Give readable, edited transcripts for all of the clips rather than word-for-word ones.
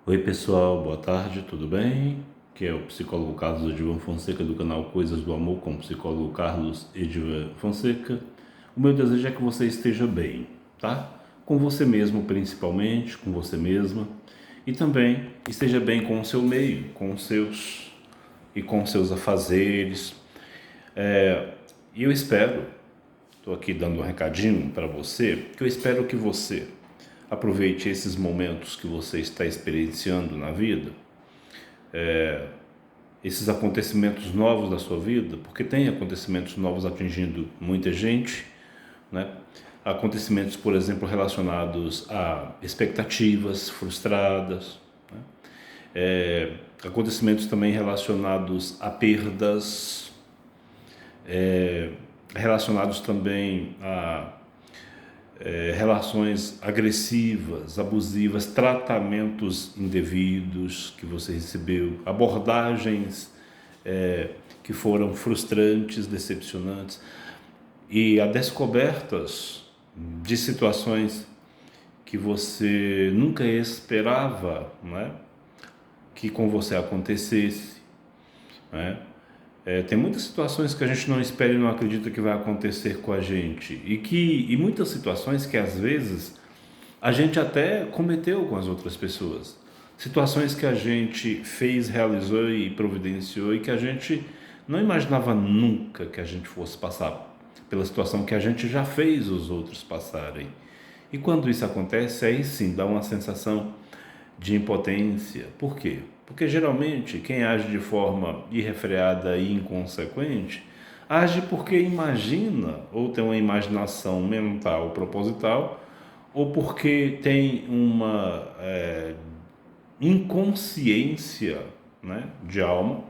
Oi pessoal, boa tarde, tudo bem? Que é o psicólogo Carlos Edivan Fonseca do canal Coisas do Amor com o psicólogo Carlos Edivan Fonseca. O meu desejo é que você esteja bem, tá? Com você mesmo principalmente, com você mesma, e também esteja bem com o seu meio, com os seus e com os seus afazeres. E eu espero, estou aqui dando um recadinho para você, que eu espero que você aproveite esses momentos que você está experienciando na vida, esses acontecimentos novos da sua vida, porque tem acontecimentos novos atingindo muita gente, né? Acontecimentos, por exemplo, relacionados a expectativas frustradas, né? Acontecimentos também relacionados a perdas, relacionados também a relações agressivas, abusivas, tratamentos indevidos que você recebeu, abordagens que foram frustrantes, decepcionantes, e a descobertas de situações que você nunca esperava, né, que com você acontecesse, né? Tem muitas situações que a gente não espera e não acredita que vai acontecer com a gente, e muitas situações que às vezes a gente até cometeu com as outras pessoas. Situações que a gente fez, realizou e providenciou e que a gente não imaginava nunca que a gente fosse passar pela situação que a gente já fez os outros passarem. E quando isso acontece, aí sim dá uma sensação de impotência. Por quê? Porque geralmente quem age de forma irrefreada e inconsequente age porque imagina ou tem uma imaginação mental proposital ou porque tem uma inconsciência, né, de alma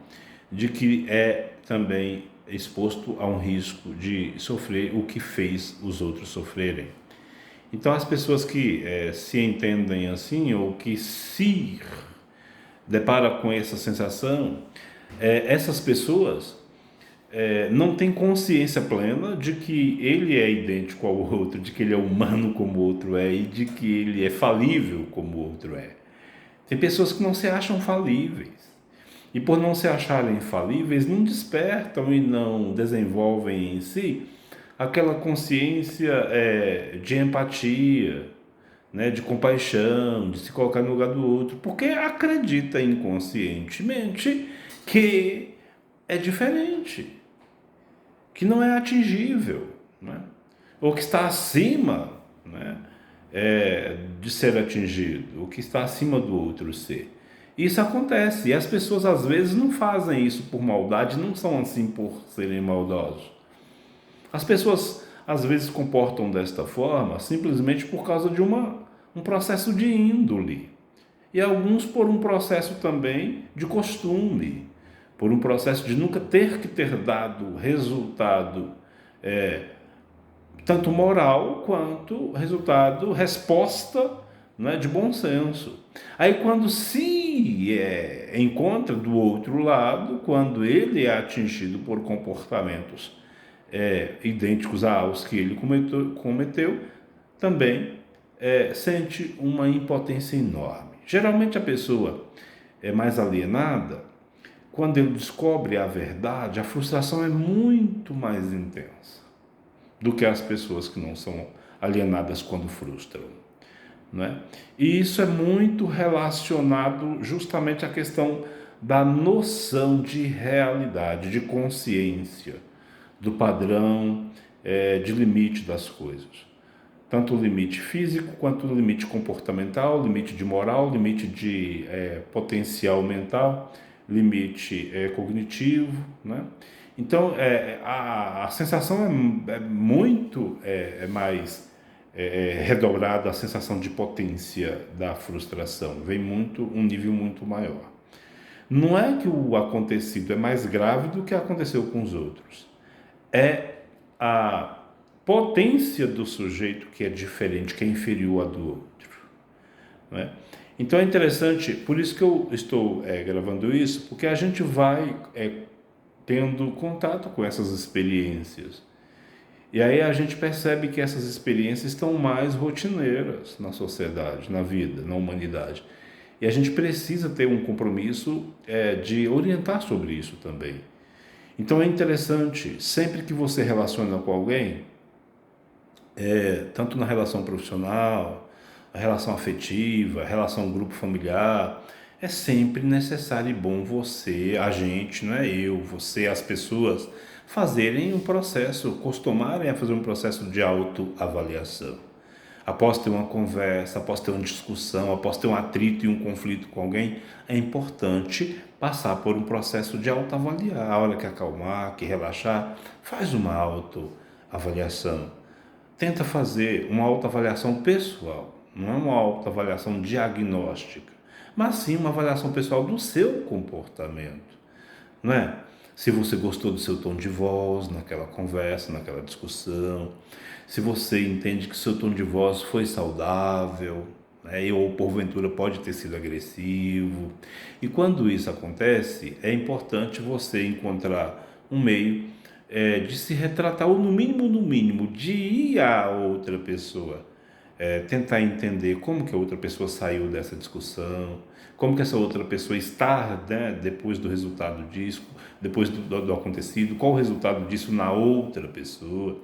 de que é também exposto a um risco de sofrer o que fez os outros sofrerem. Então, as pessoas que se entendem assim ou que se deparam com essa sensação, essas pessoas não têm consciência plena de que ele é idêntico ao outro, de que ele é humano como o outro é e de que ele é falível como o outro é. Tem pessoas que não se acham falíveis. E por não se acharem falíveis, não despertam e não desenvolvem em si aquela consciência de empatia, né, de compaixão, de se colocar no lugar do outro, porque acredita inconscientemente que é diferente, que não é atingível, né, ou que está acima, né, de ser atingido, ou que está acima do outro ser. Isso acontece, e as pessoas às vezes não fazem isso por maldade, não são assim por serem maldosos. As pessoas às vezes comportam desta forma simplesmente por causa de um processo de índole. E alguns por um processo também de costume, por um processo de nunca ter dado resultado, tanto moral quanto resultado, resposta, né, de bom senso. Aí quando se encontra do outro lado, quando ele é atingido por comportamentos idênticos aos que ele cometeu também sente uma impotência enorme. Geralmente a pessoa é mais alienada, quando ele descobre a verdade, a frustração é muito mais intensa do que as pessoas que não são alienadas quando frustram, né? E isso é muito relacionado justamente à questão da noção de realidade, de consciência, do padrão, de limite das coisas. Tanto o limite físico, quanto o limite comportamental, limite de moral, limite de potencial mental, limite cognitivo, né? Então, a sensação é muito mais redobrada, a sensação de potência da frustração, vem muito, um nível muito maior. Não é que o acontecido é mais grave do que aconteceu com os outros, é a potência do sujeito que é diferente, que é inferior à do outro, né? Então é interessante, por isso que eu estou gravando isso, porque a gente vai tendo contato com essas experiências. E aí a gente percebe que essas experiências estão mais rotineiras na sociedade, na vida, na humanidade. E a gente precisa ter um compromisso de orientar sobre isso também. Então é interessante, sempre que você relaciona com alguém, tanto na relação profissional, a relação afetiva, a relação grupo familiar, é sempre necessário e bom você, a gente, não é eu, você, as pessoas, fazerem um processo, costumarem a fazer um processo de autoavaliação. Após ter uma conversa, após ter uma discussão, após ter um atrito e um conflito com alguém, é importante passar por um processo de autoavaliar. A hora que acalmar, que relaxar, faz uma autoavaliação. Tenta fazer uma autoavaliação pessoal, não é uma autoavaliação diagnóstica, mas sim uma avaliação pessoal do seu comportamento, não é? Se você gostou do seu tom de voz naquela conversa, naquela discussão, se você entende que o seu tom de voz foi saudável, né? Ou porventura pode ter sido agressivo. E quando isso acontece, é importante você encontrar um meio de se retratar, ou no mínimo, de ir a outra pessoa, tentar entender como que a outra pessoa saiu dessa discussão, como que essa outra pessoa está, né, depois do resultado disso, depois do acontecido, qual o resultado disso na outra pessoa.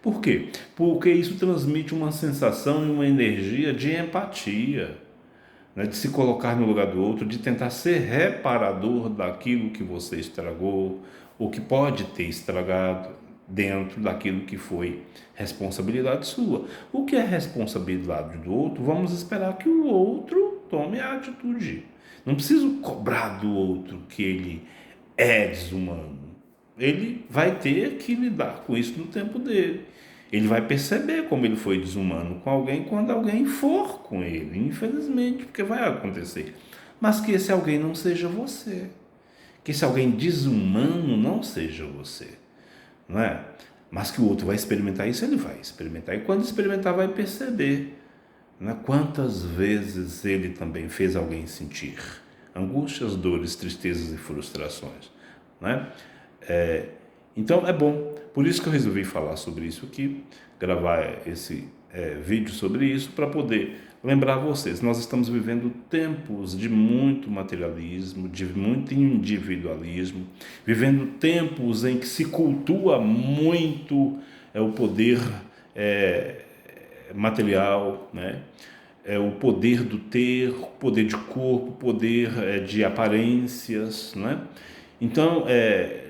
Por quê? Porque isso transmite uma sensação e uma energia de empatia, né, de se colocar no lugar do outro, de tentar ser reparador daquilo que você estragou, ou que pode ter estragado dentro daquilo que foi responsabilidade sua. O que é responsabilidade do outro, vamos esperar que o outro tome a atitude. Não preciso cobrar do outro que ele é desumano. Ele vai ter que lidar com isso no tempo dele. Ele vai perceber como ele foi desumano com alguém quando alguém for com ele, infelizmente, porque vai acontecer. Mas que esse alguém não seja você. Que esse alguém desumano não seja você. Não é? Mas que o outro vai experimentar isso, ele vai experimentar. E quando experimentar, vai perceber, né, quantas vezes ele também fez alguém sentir angústias, dores, tristezas e frustrações. Né? Então é bom, por isso que eu resolvi falar sobre isso aqui, gravar esse vídeo sobre isso, para poder lembrar vocês. Nós estamos vivendo tempos de muito materialismo, de muito individualismo, vivendo tempos em que se cultua muito o poder material, né? O poder do ter, o poder de corpo, o poder de aparências, né? Então,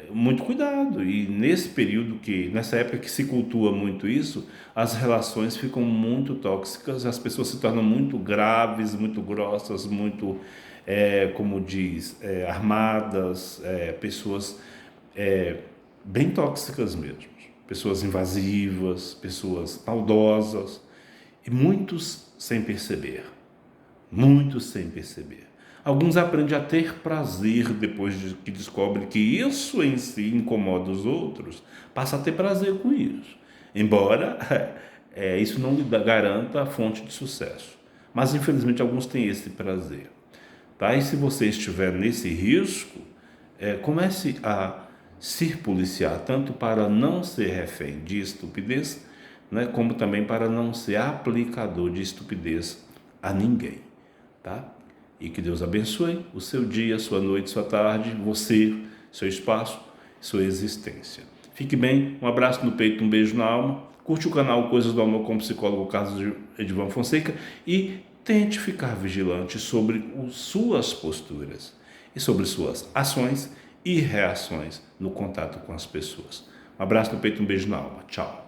muito cuidado. E nesse período nessa época que se cultua muito isso, as relações ficam muito tóxicas, as pessoas se tornam muito graves, muito grossas, muito, como diz, armadas, pessoas bem tóxicas mesmo, pessoas invasivas, pessoas maldosas, e muitos sem perceber. Muitos sem perceber. Alguns aprendem a ter prazer depois de que descobrem que isso em si incomoda os outros, passa a ter prazer com isso. Embora isso não lhe garanta a fonte de sucesso. Mas infelizmente alguns têm esse prazer. Tá? E se você estiver nesse risco, comece a se policiar, tanto para não ser refém de estupidez, né, como também para não ser aplicador de estupidez a ninguém. Tá? E que Deus abençoe o seu dia, sua noite, sua tarde, você, seu espaço, sua existência. Fique bem, um abraço no peito, um beijo na alma. Curte o canal Coisas do Amor com o psicólogo Carlos Edivan Fonseca e tente ficar vigilante sobre suas posturas e sobre suas ações e reações no contato com as pessoas. Um abraço no peito, um beijo na alma. Tchau.